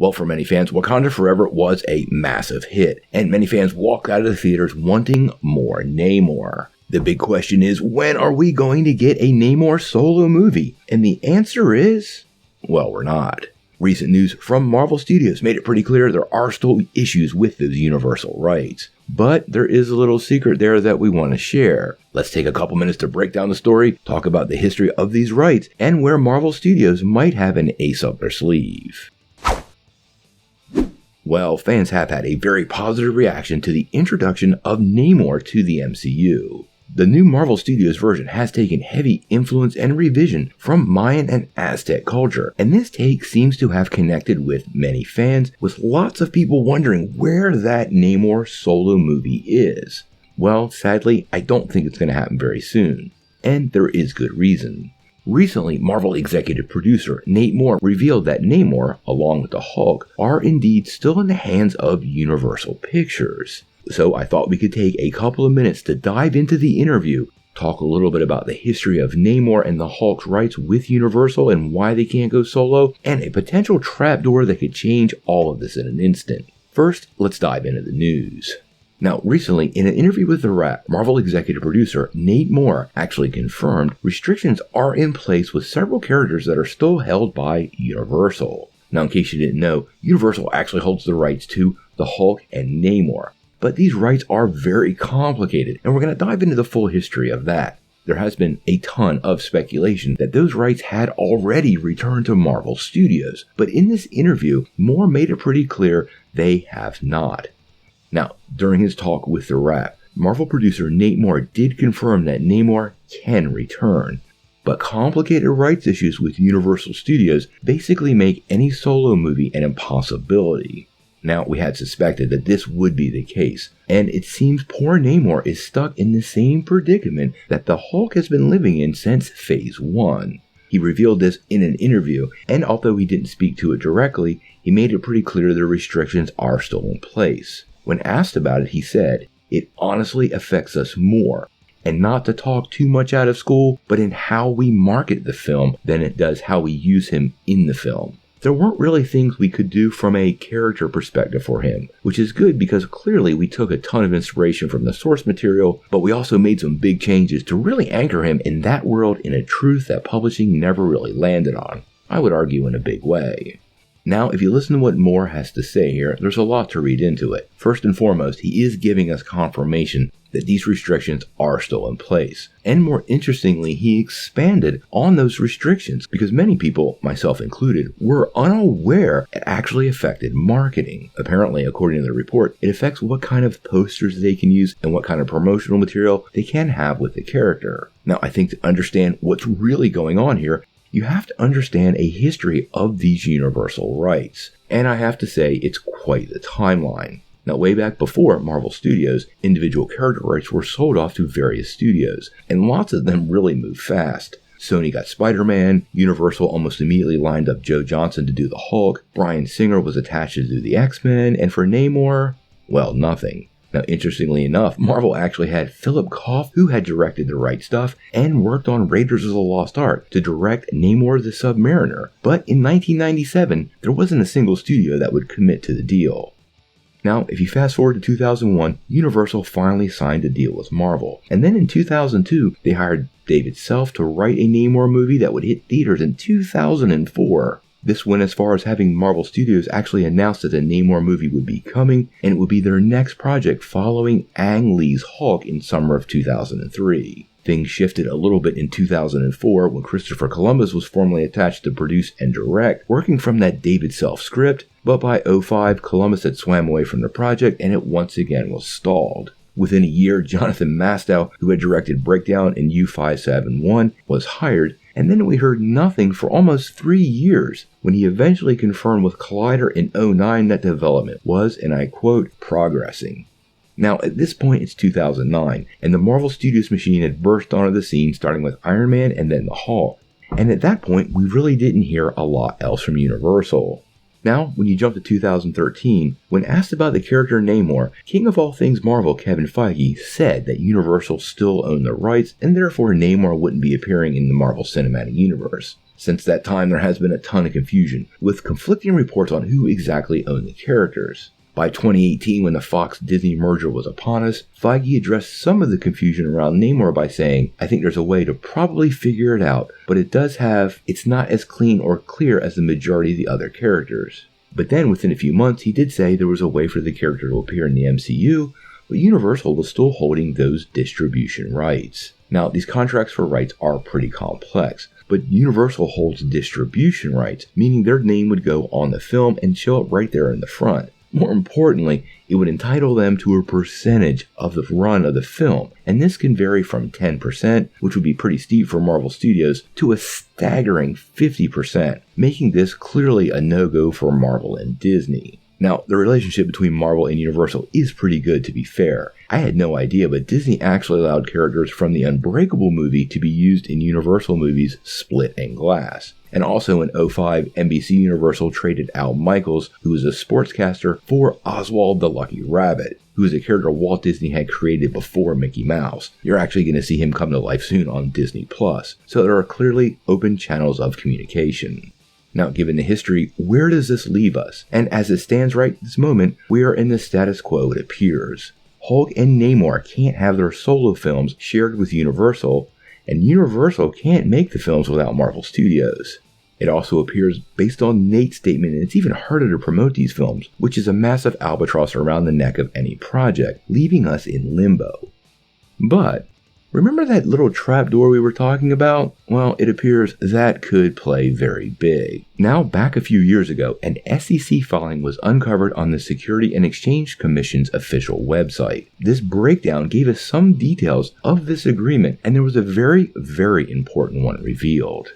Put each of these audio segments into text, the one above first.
Well, for many fans, Wakanda Forever was a massive hit, and many fans walked out of the theaters wanting more Namor. The big question is, when are we going to get a Namor Solo movie? And the answer is, well, we're not. Recent news from Marvel Studios made it pretty clear there are still issues with those Universal rights. But there is a little secret there that we want to share. Let's take a couple minutes to break down the story, talk about the history of these rights, and where Marvel Studios might have an ace up their sleeve. Well, fans have had a very positive reaction to the introduction of Namor to the MCU. The new Marvel Studios version has taken heavy influence and revision from Mayan and Aztec culture, and this take seems to have connected with many fans, with lots of people wondering where that Namor Solo movie is. Well, sadly, I don't think it's going to happen very soon, and there is good reason. Recently, Marvel executive producer Nate Moore revealed that Namor, along with the Hulk, are indeed still in the hands of Universal Pictures. So I thought we could take a couple of minutes to dive into the interview, talk a little bit about the history of Namor and the Hulk's rights with Universal and why they can't go solo, and a potential trapdoor that could change all of this in an instant. First, let's dive into the news. Now, recently, in an interview with The Wrap, Marvel executive producer Nate Moore actually confirmed restrictions are in place with several characters that are still held by Universal. Now, in case you didn't know, Universal actually holds the rights to the Hulk and Namor. But these rights are very complicated, and we're going to dive into the full history of that. There has been a ton of speculation that those rights had already returned to Marvel Studios, but in this interview, Moore made it pretty clear they have not. Now, during his talk with The Wrap, Marvel producer Nate Moore did confirm that Namor can return, but complicated rights issues with Universal Studios basically make any solo movie an impossibility. Now, we had suspected that this would be the case, and it seems poor Namor is stuck in the same predicament that the Hulk has been living in since Phase 1. He revealed this in an interview, and although he didn't speak to it directly, he made it pretty clear the restrictions are still in place. When asked about it, he said, "It honestly affects us more, and not to talk too much out of school, but in how we market the film than it does how we use him in the film. There weren't really things we could do from a character perspective for him, which is good because clearly we took a ton of inspiration from the source material, but we also made some big changes to really anchor him in that world in a truth that publishing never really landed on. I would argue in a big way." Now, if you listen to what Moore has to say here, there's a lot to read into it. First and foremost, he is giving us confirmation that these restrictions are still in place. And more interestingly, he expanded on those restrictions because many people, myself included, were unaware it actually affected marketing. Apparently, according to the report, it affects what kind of posters they can use and what kind of promotional material they can have with the character. Now, I think to understand what's really going on here, you have to understand a history of these Universal rights. And I have to say, it's quite the timeline. Now, way back before Marvel Studios, individual character rights were sold off to various studios, and lots of them really moved fast. Sony got Spider-Man, Universal almost immediately lined up Joe Johnston to do the Hulk, Bryan Singer was attached to do the X-Men, and for Namor, well, nothing. Now, interestingly enough, Marvel actually had Philip Kaufman, who had directed the right stuff and worked on Raiders of the Lost Ark, to direct Namor the Submariner. But in 1997, there wasn't a single studio that would commit to the deal. Now, if you fast forward to 2001, Universal finally signed a deal with Marvel. And then in 2002, they hired David Self to write a Namor movie that would hit theaters in 2004. This went as far as having Marvel Studios actually announce that the Namor movie would be coming, and it would be their next project following Ang Lee's Hulk in summer of 2003. Things shifted a little bit in 2004 when Christopher Columbus was formally attached to produce and direct, working from that David Self script, but by 2005, Columbus had swam away from the project and it once again was stalled. Within a year, Jonathan Mastow, who had directed Breakdown and U-571, was hired, and then we heard nothing for almost 3 years, when he eventually confirmed with Collider in 2009 that development was, and I quote, progressing. Now, at this point, it's 2009, and the Marvel Studios machine had burst onto the scene, starting with Iron Man and then the Hulk. And at that point, we really didn't hear a lot else from Universal. Now, when you jump to 2013, when asked about the character Namor, King of all things Marvel Kevin Feige said that Universal still owned the rights, and therefore Namor wouldn't be appearing in the Marvel Cinematic Universe. Since that time, there has been a ton of confusion, with conflicting reports on who exactly owned the characters. By 2018, when the Fox-Disney merger was upon us, Feige addressed some of the confusion around Namor by saying, "I think there's a way to probably figure it out, but it's not as clean or clear as the majority of the other characters." But then within a few months, he did say there was a way for the character to appear in the MCU, but Universal was still holding those distribution rights. Now, these contracts for rights are pretty complex, but Universal holds distribution rights, meaning their name would go on the film and show up right there in the front. More importantly, it would entitle them to a percentage of the run of the film, and this can vary from 10%, which would be pretty steep for Marvel Studios, to a staggering 50%, making this clearly a no-go for Marvel and Disney. Now, the relationship between Marvel and Universal is pretty good, to be fair. I had no idea, but Disney actually allowed characters from the Unbreakable movie to be used in Universal movies Split and Glass. And also in 2005, NBC Universal traded Al Michaels, who was a sportscaster, for Oswald the Lucky Rabbit, who is a character Walt Disney had created before Mickey Mouse. You're actually going to see him come to life soon on Disney+. So there are clearly open channels of communication. Now, given the history, where does this leave us? And as it stands right this moment, we are in the status quo, it appears. Hulk and Namor can't have their solo films shared with Universal, and Universal can't make the films without Marvel Studios. It also appears, based on Nate's statement, it's even harder to promote these films, which is a massive albatross around the neck of any project, leaving us in limbo. But remember that little trapdoor we were talking about? Well, it appears that could play very big. Now, back a few years ago, an SEC filing was uncovered on the Security and Exchange Commission's official website. This breakdown gave us some details of this agreement, and there was a very, very important one revealed.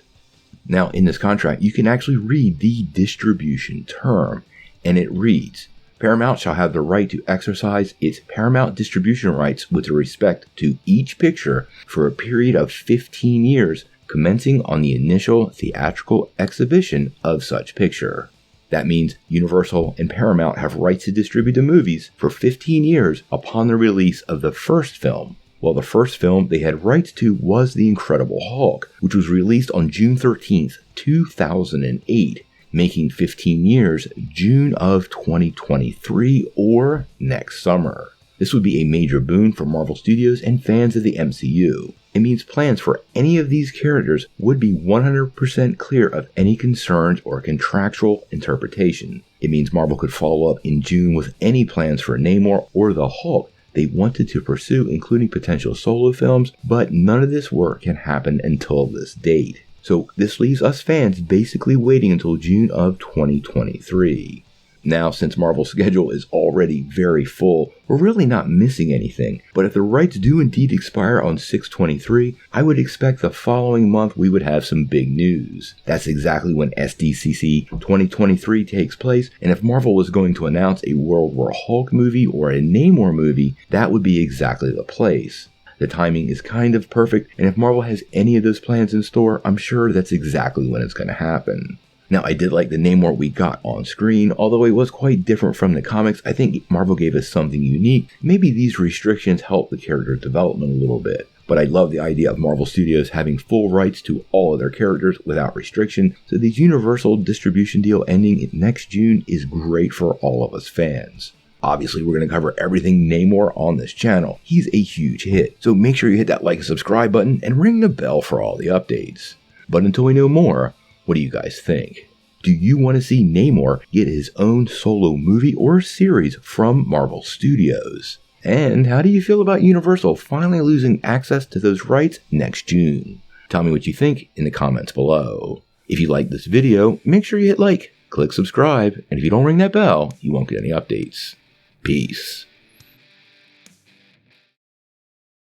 Now, in this contract, you can actually read the distribution term, and it reads, Paramount shall have the right to exercise its Paramount distribution rights with respect to each picture for a period of 15 years, commencing on the initial theatrical exhibition of such picture. That means Universal and Paramount have rights to distribute the movies for 15 years upon the release of the first film. Well, the first film they had rights to was The Incredible Hulk, which was released on June 13th, 2008. Making 15 years June of 2023 or next summer. This would be a major boon for Marvel Studios and fans of the MCU. It means plans for any of these characters would be 100% clear of any concerns or contractual interpretation. It means Marvel could follow up in June with any plans for Namor or the Hulk they wanted to pursue, including potential solo films, but none of this work can happen until this date. So this leaves us fans basically waiting until June of 2023. Now, since Marvel's schedule is already very full, we're really not missing anything, but if the rights do indeed expire on 6/23, I would expect the following month we would have some big news. That's exactly when SDCC 2023 takes place, and if Marvel was going to announce a World War Hulk movie or a Namor movie, that would be exactly the place. The timing is kind of perfect, and if Marvel has any of those plans in store, I'm sure that's exactly when it's going to happen. Now, I did like the Namor we got on screen, although it was quite different from the comics. I think Marvel gave us something unique. Maybe these restrictions help the character development a little bit. But I love the idea of Marvel Studios having full rights to all of their characters without restriction, so this Universal distribution deal ending next June is great for all of us fans. Obviously, we're going to cover everything Namor on this channel. He's a huge hit, so make sure you hit that like and subscribe button and ring the bell for all the updates. But until we know more, what do you guys think? Do you want to see Namor get his own solo movie or series from Marvel Studios? And how do you feel about Universal finally losing access to those rights next June? Tell me what you think in the comments below. If you like this video, make sure you hit like, click subscribe, and if you don't ring that bell, you won't get any updates. Peace.